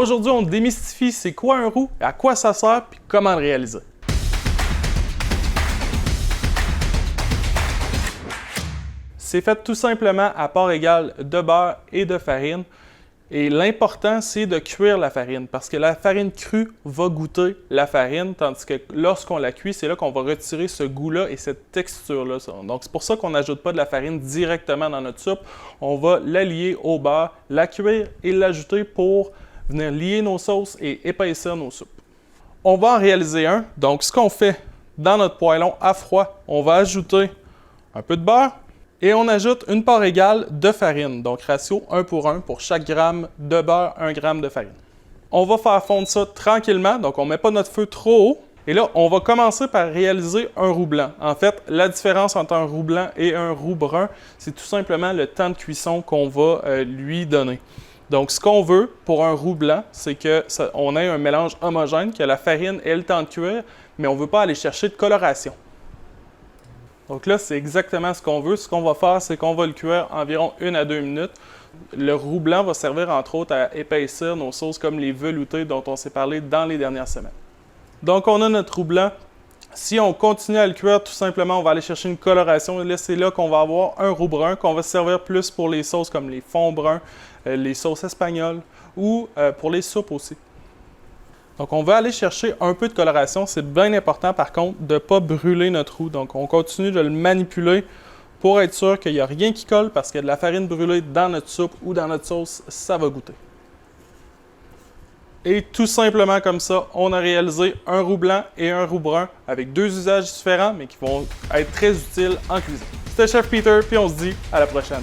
Aujourd'hui, on démystifie c'est quoi un roux, à quoi ça sert, puis comment le réaliser. C'est fait tout simplement à part égale de beurre et de farine. Et l'important, c'est de cuire la farine parce que la farine crue va goûter la farine, tandis que lorsqu'on la cuit, c'est là qu'on va retirer ce goût-là et cette texture-là. Donc, c'est pour ça qu'on n'ajoute pas de la farine directement dans notre soupe. On va la lier au beurre, la cuire et l'ajouter pour venir lier nos sauces et épaissir nos soupes. On va en réaliser un. Donc, ce qu'on fait dans notre poêlon à froid, on va ajouter un peu de beurre. Et on ajoute une part égale de farine, donc ratio 1 pour chaque gramme de beurre, 1 gramme de farine. On va faire fondre ça tranquillement, donc on ne met pas notre feu trop haut. Et là, on va commencer par réaliser un roux blanc. En fait, la différence entre un roux blanc et un roux brun, c'est tout simplement le temps de cuisson qu'on va lui donner. Donc, ce qu'on veut pour un roux blanc, c'est qu'on ait un mélange homogène, que la farine ait le temps de cuire, mais on ne veut pas aller chercher de coloration. Donc là, c'est exactement ce qu'on veut. Ce qu'on va faire, c'est qu'on va le cuire environ 1 à 2 minutes. Le roux blanc va servir entre autres à épaissir nos sauces comme les veloutés dont on s'est parlé dans les dernières semaines. Donc on a notre roux blanc. Si on continue à le cuire, tout simplement, on va aller chercher une coloration. Et là, c'est là qu'on va avoir un roux brun qu'on va servir plus pour les sauces comme les fonds bruns, les sauces espagnoles ou pour les soupes aussi. Donc, on va aller chercher un peu de coloration. C'est bien important, par contre, de ne pas brûler notre roux. Donc, on continue de le manipuler pour être sûr qu'il n'y a rien qui colle parce que de la farine brûlée dans notre soupe ou dans notre sauce, ça va goûter. Et tout simplement comme ça, on a réalisé un roux blanc et un roux brun avec 2 usages différents, mais qui vont être très utiles en cuisine. C'était Chef Peter, puis on se dit à la prochaine.